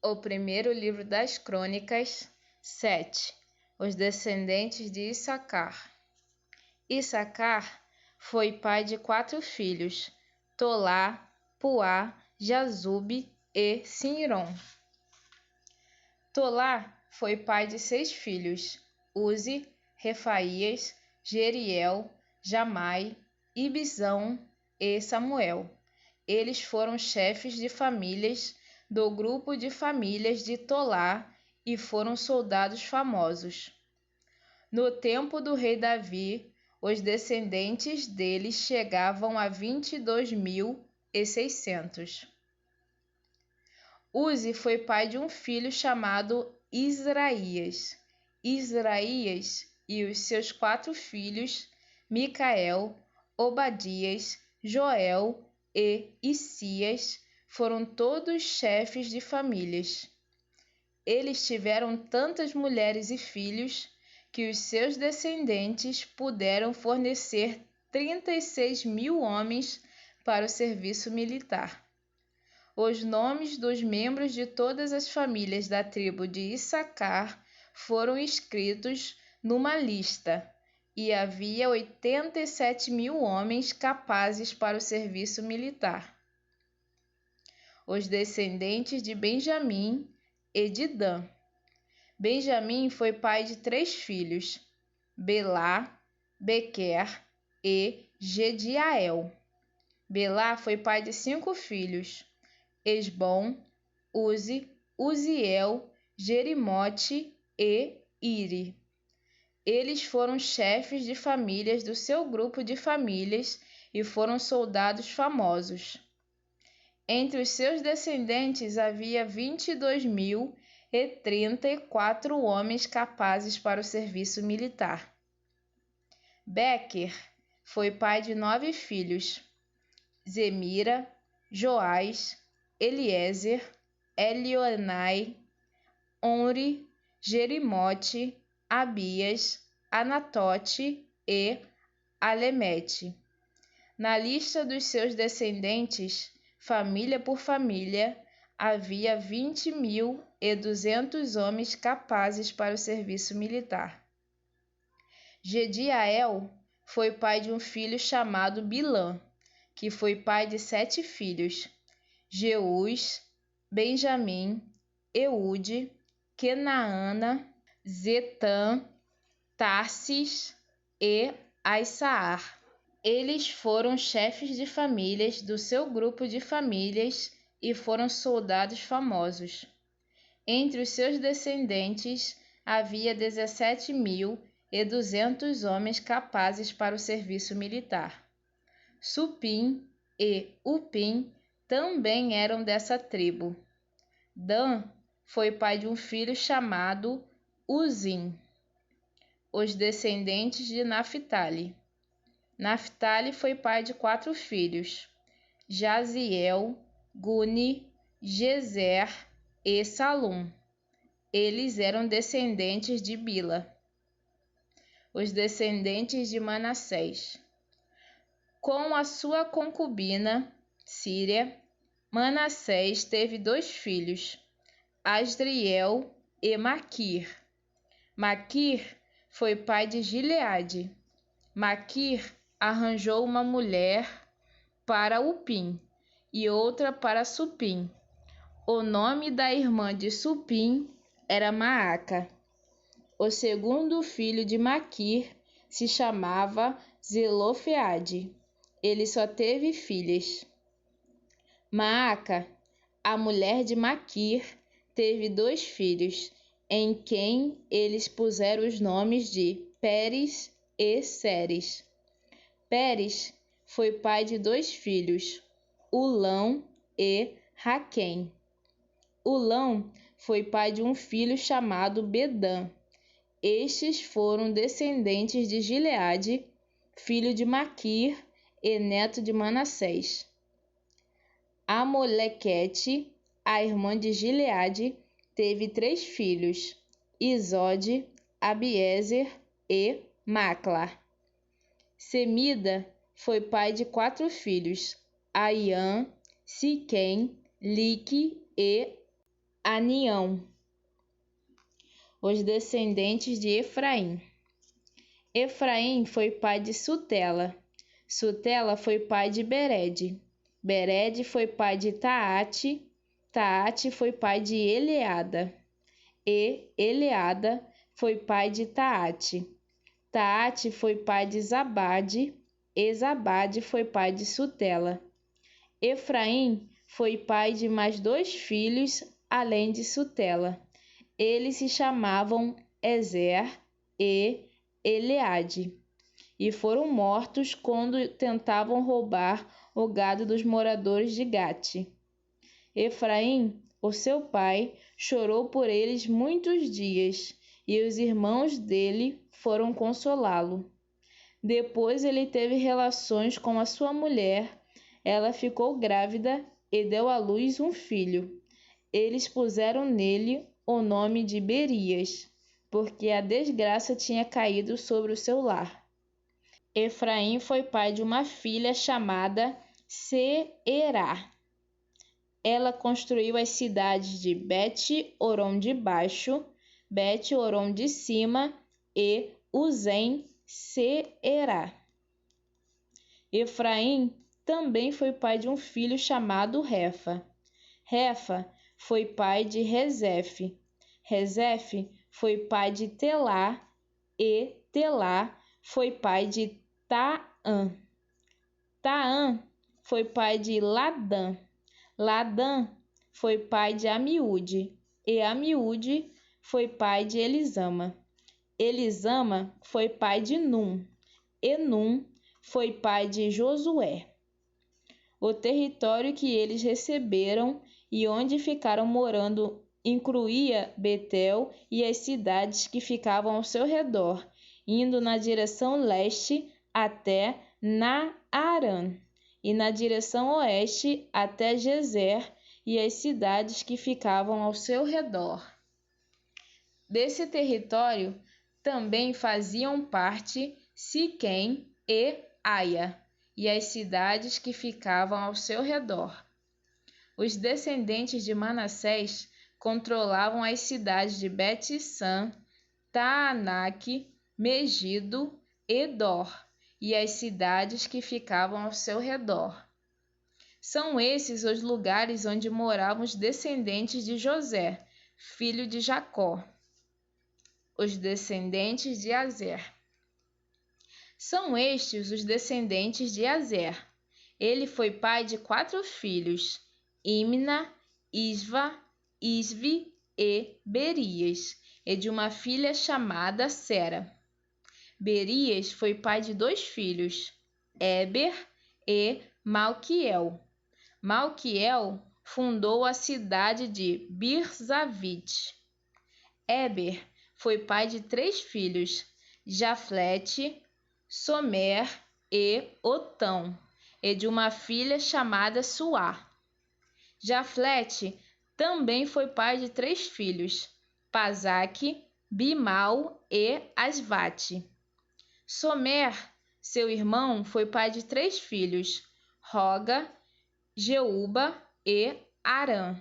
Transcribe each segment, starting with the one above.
O primeiro livro das Crônicas, 7. Os descendentes de Issacar. Issacar foi pai de 4 filhos, Tolá, Puá, Jazube e Sinrom. Tolá foi pai de 6 filhos, Uzi, Refaías, Jeriel, Jamai, Ibizão e Samuel. Eles foram chefes de famílias do grupo de famílias de Tolá e foram soldados famosos. No tempo do rei Davi, os descendentes deles chegavam a 22.600. Uzi foi pai de um filho chamado Israías. Israías e os seus 4 filhos, Micael, Obadias, Joel e Issias, foram todos chefes de famílias. Eles tiveram tantas mulheres e filhos que os seus descendentes puderam fornecer 36.000 homens para o serviço militar. Os nomes dos membros de todas as famílias da tribo de Issacar foram escritos numa lista, e havia 87.000 homens capazes para o serviço militar. Os descendentes de Benjamim e de Dan. Benjamim foi pai de 3 filhos, Belá, Bequer e Gediael. Belá foi pai de 5 filhos, Esbom, Uzi, Uziel, Jerimote e Iri. Eles foram chefes de famílias do seu grupo de famílias e foram soldados famosos. Entre os seus descendentes havia 22.034 homens capazes para o serviço militar. Bequer foi pai de 9 filhos, Zemira, Joás, Eliezer, Elioenai, Onri, Jerimote, Abias, Anatote e Alemete. Na lista dos seus descendentes, família por família, havia 20.200 homens capazes para o serviço militar. Gediael foi pai de um filho chamado Bilã, que foi pai de 7 filhos, Jeús, Benjamim, Eude, Kenaana, Zetã, Tarsis e Aissaar. Eles foram chefes de famílias do seu grupo de famílias e foram soldados famosos. Entre os seus descendentes havia 17.200 homens capazes para o serviço militar. Supim e Upim também eram dessa tribo. Dan foi pai de um filho chamado Uzim. Os descendentes de Naphtali. Naphtali foi pai de 4 filhos, Jaziel, Guni, Jezer e Salum. Eles eram descendentes de Bila. Os descendentes de Manassés. Com a sua concubina, Síria, Manassés teve 2 filhos, Asdriel e Maquir. Maquir foi pai de Gileade. Maquir arranjou uma mulher para Upim e outra para Supim. O nome da irmã de Supim era Maaca. O segundo filho de Maquir se chamava Zelofeade. Ele só teve filhas. Maaca, a mulher de Maquir, teve 2 filhos, em quem eles puseram os nomes de Pérez e Seres. Pérez foi pai de 2 filhos, Ulão e Raquém. Ulão foi pai de um filho chamado Bedã. Estes foram descendentes de Gileade, filho de Maquir e neto de Manassés. Amolequete, a irmã de Gileade, teve 3 filhos, Isode, Abiezer e Macla. Semida foi pai de 4 filhos, Aiã, Siquém, Lique e Anião. Os descendentes de Efraim. Efraim foi pai de Sutela. Sutela foi pai de Bered. Bered foi pai de Taate. Taate foi pai de Eleada. E Eleada foi pai de Taate. Taate foi pai de Zabade. E Zabade foi pai de Sutela. Efraim foi pai de mais 2 filhos, além de Sutela. Eles se chamavam Ezer e Eleade, e foram mortos quando tentavam roubar o gado dos moradores de Gate. Efraim, o seu pai, chorou por eles muitos dias, e os irmãos dele foram consolá-lo. Depois ele teve relações com a sua mulher, ela ficou grávida e deu à luz um filho. Eles puseram nele o nome de Berias, porque a desgraça tinha caído sobre o seu lar. Efraim foi pai de uma filha chamada Seerá. Ela construiu as cidades de Bet-Oron de baixo, Bet-Oron de cima e Uzem-Seerá. Efraim também foi pai de um filho chamado Refa. Refa foi pai de Rezefe. Rezefe foi pai de Telá e Telá foi pai de Taã. Taã foi pai de Ladã. Ladã foi pai de Amiúde e Amiúde foi pai de Elisama. Elisama foi pai de Num e Num foi pai de Josué. O território que eles receberam e onde ficaram morando incluía Betel e as cidades que ficavam ao seu redor, indo na direção leste até Naarã, e na direção oeste até Gezer e as cidades que ficavam ao seu redor. Desse território também faziam parte Siquém e Aia, e as cidades que ficavam ao seu redor. Os descendentes de Manassés controlavam as cidades de Bet-San, Taanaque, Megido e Dor, e as cidades que ficavam ao seu redor. São esses os lugares onde moravam os descendentes de José, filho de Jacó. Os descendentes de Azer. São estes os descendentes de Azer. Ele foi pai de 4 filhos, Imna, Isva, Isvi e Berias, e de uma filha chamada Sera. Berias foi pai de 2 filhos, Éber e Malquiel. Malquiel fundou a cidade de Birzavite. Éber foi pai de 3 filhos, Jaflete, Somer e Otão, e de uma filha chamada Suá. Jaflete também foi pai de 3 filhos, Pazaque, Bimal e Asvate. Somer, seu irmão, foi pai de 3 filhos, Roga, Jeúba e Arã.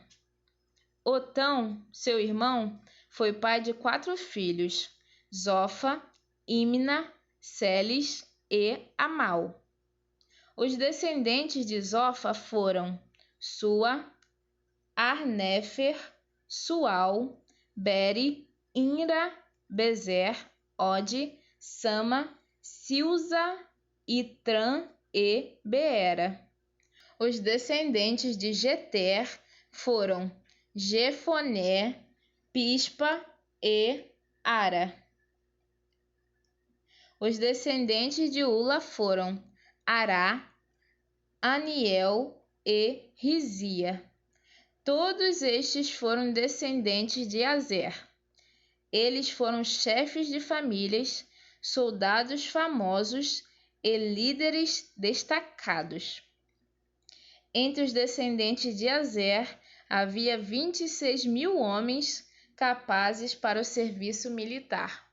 Otão, seu irmão, foi pai de 4 filhos, Zofa, Imna, Celes e Amal. Os descendentes de Zofa foram Sua, Arnéfer, Sual, Beri, Inra, Bezer, Ode, Sama, Silza, Itran e Beera. Os descendentes de Jeter foram Jefoné, Pispa e Ara. Os descendentes de Ula foram Ará, Aniel e Rizia. Todos estes foram descendentes de Azer. Eles foram chefes de famílias, soldados famosos e líderes destacados. Entre os descendentes de Azer havia 26.000 homens capazes para o serviço militar.